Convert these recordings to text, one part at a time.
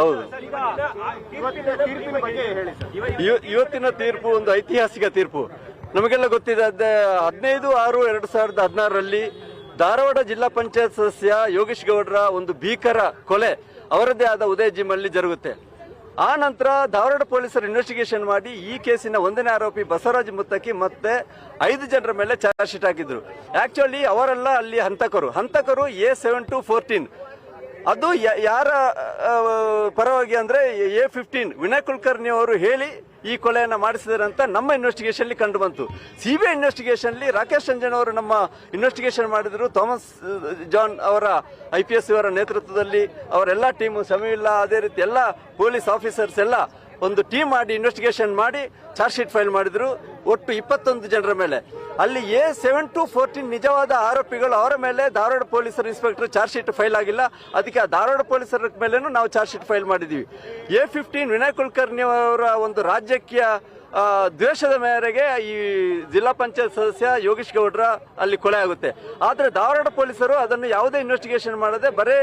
ಹೌದು, ಇವತ್ತಿನ ತೀರ್ಪು ಒಂದು ಐತಿಹಾಸಿಕ ತೀರ್ಪು. ನಮಗೆಲ್ಲ ಗೊತ್ತಿದೆ, 15/6/2016ರಲ್ಲಿ ಧಾರವಾಡ ಜಿಲ್ಲಾ ಪಂಚಾಯತ್ ಸದಸ್ಯ ಯೋಗೇಶ್ ಗೌಡ್ರ ಒಂದು ಭೀಕರ ಕೊಲೆ ಅವರದ್ದೇ ಆದ ಉದಯ ಜಿಮ್ ಅಲ್ಲಿ ಜರುಗುತ್ತೆ. ಆ ನಂತರ ಧಾರವಾಡ ಪೊಲೀಸರು ಇನ್ವೆಸ್ಟಿಗೇಷನ್ ಮಾಡಿ ಈ ಕೇಸಿನ ಒಂದನೇ ಆರೋಪಿ ಬಸವರಾಜ್ ಮುತ್ತಕ್ಕಿ ಮತ್ತೆ 5 ಜನರ ಮೇಲೆ ಚಾರ್ಜ್ ಶೀಟ್ ಹಾಕಿದ್ರು. ಆಕ್ಚುಲಿ ಅವರೆಲ್ಲ ಅಲ್ಲಿ ಹಂತಕರು A7-14. ಅದು ಯಾರ ಪರವಾಗಿ ಅಂದ್ರೆ A15 ವಿನಯ್ ಕುಲಕರ್ಣಿ ಅವರು ಹೇಳಿ ಈ ಕೊಲೆಯನ್ನು ಮಾಡಿಸಿದ್ದಾರೆ ಅಂತ ನಮ್ಮ ಇನ್ವೆಸ್ಟಿಗೇಷನ್ ಕಂಡು ಬಂತು. ಸಿಬಿಐ ಇನ್ವೆಸ್ಟಿಗೇಷನ್ ರಾಕೇಶ್ ರಂಜನ್ ಅವರು ನಮ್ಮ ಇನ್ವೆಸ್ಟಿಗೇಷನ್ ಮಾಡಿದ್ರು. ಥಾಮಸ್ ಜಾನ್ ಅವರ IPS ಇವರ ನೇತೃತ್ವದಲ್ಲಿ ಅವರೆಲ್ಲ ಟೀಮು, ಸಮೀಲ್ಲ, ಅದೇ ರೀತಿ ಎಲ್ಲ ಪೊಲೀಸ್ ಆಫೀಸರ್ಸ್ ಎಲ್ಲ ಒಂದು ಟೀಮ್ ಮಾಡಿ ಇನ್ವೆಸ್ಟಿಗೇಷನ್ ಮಾಡಿ ಚಾರ್ಜ್ ಶೀಟ್ ಫೈಲ್ ಮಾಡಿದ್ರು. ಒಟ್ಟು 21 ಜನರ ಮೇಲೆ. ಅಲ್ಲಿ A7-14 ನಿಜವಾದ ಆರೋಪಿಗಳು, ಅವರ ಮೇಲೆ ಧಾರವಾಡ ಪೊಲೀಸರು ಇನ್ಸ್ಪೆಕ್ಟರ್ ಚಾರ್ಜ್ ಶೀಟ್ ಫೈಲ್ ಆಗಿಲ್ಲ. ಅದಕ್ಕೆ ಆ ಧಾರವಾಡ ಪೊಲೀಸರ ಮೇಲೇನು ನಾವು ಚಾರ್ಜ್ ಶೀಟ್ ಫೈಲ್ ಮಾಡಿದೀವಿ. A15 ವಿನಯ್ ಕುಲಕರ್ಣಿ ಅವರ ಒಂದು ರಾಜಕೀಯ ದ್ವೇಷದ ಮೇರೆಗೆ ಈ ಜಿಲ್ಲಾ ಪಂಚಾಯತ್ ಸದಸ್ಯ ಯೋಗೇಶ್ ಗೌಡ್ರ ಅಲ್ಲಿ ಕೊಲೆ ಆಗುತ್ತೆ. ಆದ್ರೆ ಧಾರವಾಡ ಪೊಲೀಸರು ಅದನ್ನು ಯಾವುದೇ ಇನ್ವೆಸ್ಟಿಗೇಷನ್ ಮಾಡದೆ ಬರೇ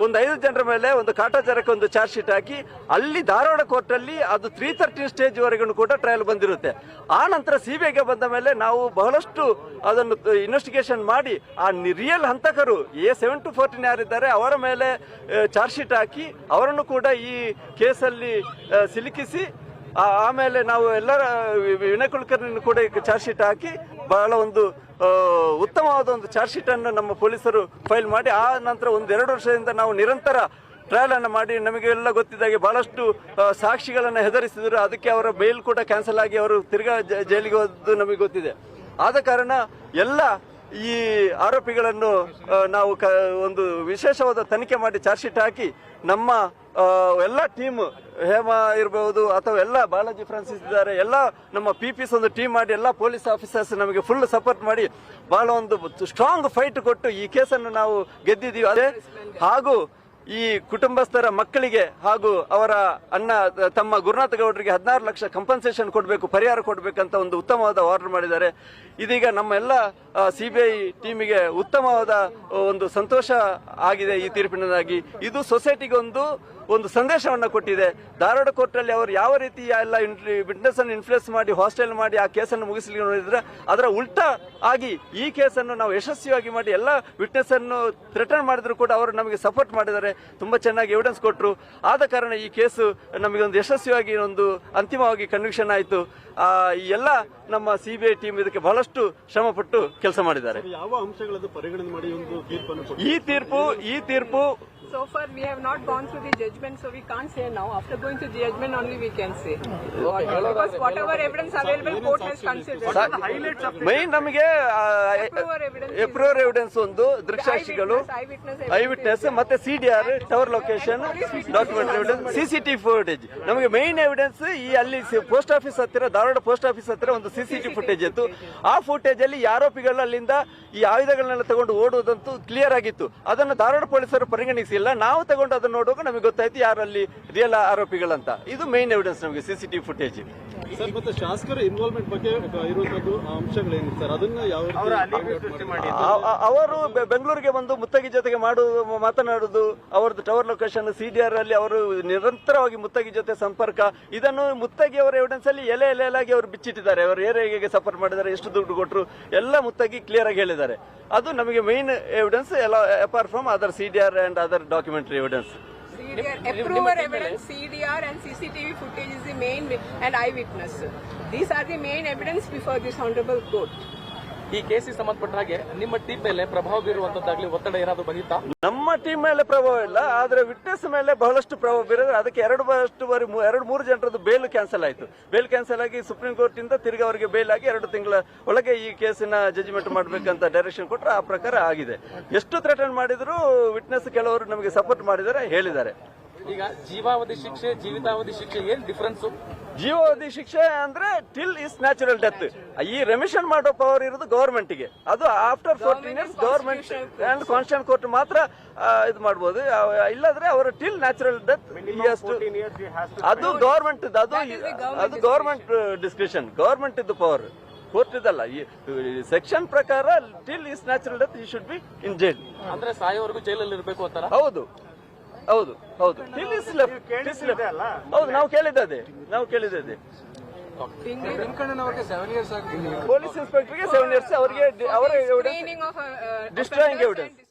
ಒಂದು 5 ಜನರ ಮೇಲೆ ಒಂದು ಕಾಟಾಚಾರಕ್ಕೆ ಒಂದು ಚಾರ್ಜ್ ಶೀಟ್ ಹಾಕಿ ಅಲ್ಲಿ ಧಾರವಾಡ ಕೋರ್ಟ್ ಅಲ್ಲಿ ಅದು 313 ಸ್ಟೇಜ್ ವರೆಗೂ ಕೂಡ ಟ್ರಯಲ್ ಬಂದಿರುತ್ತೆ. ಆ ನಂತರ ಸಿಬಿಐಗೆ ಬಂದ ಮೇಲೆ ನಾವು ಬಹಳಷ್ಟು ಅದನ್ನು ಇನ್ವೆಸ್ಟಿಗೇಷನ್ ಮಾಡಿ ಆ ರಿಯಲ್ ಹಂತಕರು A7-14 ಯಾರಿದ್ದಾರೆ ಅವರ ಮೇಲೆ ಚಾರ್ಜ್ ಶೀಟ್ ಹಾಕಿ ಅವರನ್ನು ಕೂಡ ಈ ಕೇಸಲ್ಲಿ ಸಿಲುಕಿಸಿ ಆಮೇಲೆ ನಾವು ಎಲ್ಲರ ವಿನಯ್ ಕುಲಕರ್ಣಿ ಕೂಡ ಚಾರ್ಜ್ ಶೀಟ್ ಹಾಕಿ ಬಹಳ ಒಂದು ಉತ್ತಮವಾದ ಒಂದು ಚಾರ್ಜ್ ಶೀಟ್ ಅನ್ನು ನಮ್ಮ ಪೊಲೀಸರು ಫೈಲ್ ಮಾಡಿ ಆ ನಂತರ 1-2 ವರ್ಷದಿಂದ ನಾವು ನಿರಂತರ ಟ್ರಯಲ್ ಅನ್ನು ಮಾಡಿ ನಮಗೆಲ್ಲ ಗೊತ್ತಿದ್ದಾಗೆ ಬಹಳಷ್ಟು ಸಾಕ್ಷಿಗಳನ್ನು ಹೆದರಿಸಿದ್ರು. ಅದಕ್ಕೆ ಅವರ ಬೇಲ್ ಕೂಡ ಕ್ಯಾನ್ಸಲ್ ಆಗಿ ಅವರು ತಿರ್ಗಾ ಜೈಲಿಗೆ ಹೋದ್ದು ನಮಗೆ ಗೊತ್ತಿದೆ. ಆದ ಕಾರಣ ಎಲ್ಲ ಈ ಆರೋಪಿಗಳನ್ನು ನಾವು ಒಂದು ವಿಶೇಷವಾದ ತನಿಖೆ ಮಾಡಿ ಚಾರ್ಜ್ ಶೀಟ್ ಹಾಕಿ ನಮ್ಮ ಎಲ್ಲ ಟೀಮ್ ಹೇಮಾ ಇರಬಹುದು ಅಥವಾ ಎಲ್ಲ ಬಾಲಾಜಿ ಫ್ರಾನ್ಸಿಸ್ ಇದ್ದಾರೆ, ಎಲ್ಲ ನಮ್ಮ PPs ಒಂದು ಟೀಮ್ ಮಾಡಿ ಎಲ್ಲ ಪೊಲೀಸ್ ಆಫೀಸರ್ಸ್ ನಮಗೆ ಫುಲ್ ಸಪೋರ್ಟ್ ಮಾಡಿ ಬಹಳ ಒಂದು ಸ್ಟ್ರಾಂಗ್ ಫೈಟ್ ಕೊಟ್ಟು ಈ ಕೇಸನ್ನು ನಾವು ಗೆದ್ದಿದ್ದೀವಿ. ಅದೇ ಹಾಗೂ ಈ ಕುಟುಂಬಸ್ಥರ ಮಕ್ಕಳಿಗೆ ಹಾಗೂ ಅವರ ಅಣ್ಣ ತಮ್ಮ ಗುರುನಾಥ ಗೌಡರಿಗೆ 16 ಲಕ್ಷ ಕಂಪನ್ಸೇಷನ್ ಕೊಡಬೇಕು, ಪರಿಹಾರ ಕೊಡಬೇಕಂತ ಒಂದು ಉತ್ತಮವಾದ ಆರ್ಡರ್ ಮಾಡಿದ್ದಾರೆ. ಇದೀಗ ನಮ್ಮ ಎಲ್ಲ ಸಿಬಿಐ ಟೀಮಿಗೆ ಉತ್ತಮವಾದ ಒಂದು ಸಂತೋಷ ಆಗಿದೆ ಈ ತೀರ್ಪಿನಿಂದಾಗಿ. ಇದು ಸೊಸೈಟಿಗೆ ಒಂದು ಸಂದೇಶವನ್ನು ಕೊಟ್ಟಿದೆ. ಧಾರವಾಡ ಕೋರ್ಟ್ ಅಲ್ಲಿ ಅವರು ಯಾವ ರೀತಿ ಎಲ್ಲ ವಿಟ್ನೆಸ್ ಅನ್ನು ಇನ್ಫ್ಲೂಯೆನ್ಸ್ ಮಾಡಿ ಹಾಸ್ಟೆಲ್ ಮಾಡಿ ಆ ಕೇಸನ್ನು ಮುಗಿಸಲಿಕ್ಕೆ ನೋಡಿದ್ರೆ ಅದರ ಉಲ್ಟಾ ಆಗಿ ಈ ಕೇಸನ್ನು ನಾವು ಯಶಸ್ವಿಯಾಗಿ ಮಾಡಿ ಎಲ್ಲ ವಿಟ್ನೆಸ್ ಅನ್ನು ಥ್ರೆಟನ್ ಮಾಡಿದ್ರು ಕೂಡ ಅವರು ನಮಗೆ ಸಪೋರ್ಟ್ ಮಾಡಿದ್ದಾರೆ, ತುಂಬಾ ಚೆನ್ನಾಗಿ ಎವಿಡೆನ್ಸ್ ಕೊಟ್ಟರು. ಆದ ಕಾರಣ ಈ ಕೇಸು ನಮಗೆ ಒಂದು ಯಶಸ್ವಿಯಾಗಿ ಒಂದು ಅಂತಿಮವಾಗಿ ಕನ್ವಿಕ್ಷನ್ ಆಯಿತು. ಈ ಎಲ್ಲ ನಮ್ಮ ಸಿಬಿಐ ಟೀಮ್ ಇದಕ್ಕೆ ಬಹಳಷ್ಟು ಶ್ರಮ ಪಟ್ಟು ಕೆಲಸ ಮಾಡಿದ್ದಾರೆ. ಯಾವ ಅಂಶಗಳನ್ನು ಪರಿಗಣನೆ ಮಾಡಿ ಒಂದು ತೀರ್ಪನ್ನು ಈ ತೀರ್ಪು So far we have not gone through the judgment, so we can't say now. After going to judgment only we can say. Because whatever evidence available, court has considered. Main ನಮಗೆ ಎಪ್ರೂವರ್ ಎವಿಡೆನ್ಸ್ ಒಂದು ದೃಕ್ಸಾಕ್ಷಿಗಳು, eye witness ಮತ್ತೆ CDR tower location document evidence, CCTV footage. ನಮಗೆ main evidence ಈ ಅಲ್ಲಿ post office ಹತ್ತಿರ, Dharwad post office ಹತ್ತಿರ ಒಂದು CCTV footage ಇತ್ತು. ಆ ಫುಟೇಜ್ ಅಲ್ಲಿ ಈ ಆರೋಪಿಗಳು ಅಲ್ಲಿಂದ ಈ ಆಯುಧಗಳನ್ನೆಲ್ಲ ತಗೊಂಡು ಓಡುವುದಂತೂ ಕ್ಲಿಯರ್ ಆಗಿತ್ತು. ಅದನ್ನು ಧಾರವಾಡ ಪೊಲೀಸರು ಪರಿಗಣಿಸಿಲ್ಲ. ನಾವು ತಗೊಂಡು ಅದನ್ನು ನೋಡುವಾಗ ನಮಗೆ ಗೊತ್ತಾಯ್ತು ಯಾರಲ್ಲಿ ರಿಯಲ್ ಆರೋಪಿಗಳಂತ. ಇದು ಮೈನ್ ಎವಿಡೆನ್ಸ್ ನಮಗೆ CCTV ಫುಟೇಜ್. ಸರ್, ಮತ್ತೆ ಶಾಸಕರ ಇನ್ವಾಲ್ವ್ಮೆಂಟ್ ಬಗ್ಗೆ ಇರುವಂತದ್ದು ಅಂಶಗಳೇನು ಸರ್, ಅದನ್ನ ಯಾವ ಅವರು ಬೆಂಗಳೂರಿಗೆ ಬಂದು ಮುತ್ತಗಿ ಜೊತೆಗೆ ಮಾತನಾಡುವುದು, ಅವರದ್ದು ಟವರ್ ಲೊಕೇಶನ್, CDR ಅಲ್ಲಿ ಅವರು ನಿರಂತರವಾಗಿ ಮುತ್ತಗಿ ಜೊತೆ ಸಂಪರ್ಕ, ಇದನ್ನು ಮುತ್ತಗಿ ಅವರ ಎವಿಡೆನ್ಸ್ ಅಲ್ಲಿ ಎಲೆಯಾಗಿ ಅವರು ಬಿಚ್ಚಿಟ್ಟಿದ್ದಾರೆ. ಅವರು ಏರಿಯಾಗೆ ಸಪೋರ್ಟ್ ಮಾಡಿದ್ದಾರೆ, ಎಷ್ಟು ದುಡ್ಡು ಕೊಟ್ಟರು ಎಲ್ಲ ಮುತ್ತಗಿ ಕ್ಲಿಯರ್ ಆಗಿ ಹೇಳಿದ್ದಾರೆ. ಅದು ನಮಗೆ ಮೈನ್ ಎವಿಡೆನ್ಸ್ ಎಲ್ಲ apart from other CDR and other documentary evidence. Approval evidence, CDR and CCTV footage is the main and eyewitness. These are the main evidence before this honorable court. ಈ ಕೇಸಿಗೆ ಸಂಬಂಧಪಟ್ಟ ಹಾಗೆ ನಿಮ್ಮ team ಮೇಲೆ ಪ್ರಭಾವ ಬೀರುವಂತದ್ದಾಗಲಿ ಒತ್ತಡ ಏನಾದರೂ ಬಂದಿತ್ತಾ? ನಮ್ಮ ಟೀಮ್ ಮೇಲೆ ಪ್ರಭಾವ ಇಲ್ಲ, ಆದ್ರೆ ವಿಟ್ನೆಸ್ ಮೇಲೆ ಬಹಳಷ್ಟು ಪ್ರಭಾವ ಬೀರಿದ್ರೆ ಅದಕ್ಕೆ 2-3 ಜನರದ್ದು ಬೇಲ್ ಕ್ಯಾನ್ಸಲ್ ಆಯಿತು. ಬೇಲ್ ಕ್ಯಾನ್ಸಲ್ ಆಗಿ ಸುಪ್ರೀಂ ಕೋರ್ಟ್ ಇಂದ ತಿರ್ಗಿ ಅವರಿಗೆ ಬೇಲ್ ಆಗಿ 2 ತಿಂಗಳ ಒಳಗೆ ಈ ಕೇಸಿನ ಜಡ್ಜ್ಮೆಂಟ್ ಮಾಡಬೇಕಂತ ಡೈರೆಕ್ಷನ್ ಕೊಟ್ಟರೆ ಆ ಪ್ರಕಾರ ಆಗಿದೆ. ಎಷ್ಟು ಥ್ರೆಟನ್ ಮಾಡಿದ್ರು ವಿಟ್ನೆಸ್ ಕೆಲವರು ನಮಗೆ ಸಪೋರ್ಟ್ ಮಾಡಿದ್ದಾರೆ, ಹೇಳಿದ್ದಾರೆ. ಈಗ ಜೀವಾವಧಿ ಶಿಕ್ಷೆ, ಜೀವಿತಾವಧಿ ಶಿಕ್ಷೆ ಏನ್ ಡಿಫರೆನ್ಸ್? ಜೀವಾವಧಿ ಶಿಕ್ಷೆ ಅಂದ್ರೆ ಟಿಲ್ ಇಸ್ ನ್ಯಾಚುರಲ್ ಡೆತ್. ಈ ರೆಮಿಷನ್ ಮಾಡೋ ಪವರ್ ಇರೋದು ಗವರ್ಮೆಂಟ್ಗೆ. ಅದು after 14 years government and constitution court ಮಾತ್ರ ಇದು ಮಾಡಬಹುದು. ಇಲ್ಲಾದ್ರೆ ಅವರು ಟಿಲ್ ನ್ಯಾಚುರಲ್ ಡೆತ್ ಅದು ಗವರ್ಮೆಂಟ್, ಅದು ಗವರ್ಮೆಂಟ್ ಡಿಸ್ಕ್ರಿಷನ್, ಗವರ್ಮೆಂಟ್ ಇದ್ದು ಪವರ್, ಕೋರ್ಟ್ ಇದಲ್ಲ. ಈ ಸೆಕ್ಷನ್ ಪ್ರಕಾರ ಟಿಲ್ ಇಸ್ ನ್ಯಾಚುರಲ್ ಡೆತ್ ಈ ಶುಡ್ ಬಿ ಇನ್ ಜೈಲ್. ಅಂದ್ರೆ ಸಾಯೋವರೆಗೂ ಜೈಲಲ್ಲಿ ಇರಬೇಕು ಅಂತಾರ? ಹೌದು. ಹೌದು ಹೌದು ಹೌದು ನಾವು ಕೇಳಿದ್ದದೆ ಪೊಲೀಸ್ ಇನ್ಸ್ಪೆಕ್ಟರ್ಗೆ 7 years ಅವರಿಗೆ ಅವರ Training of Destroying offenders evidence. and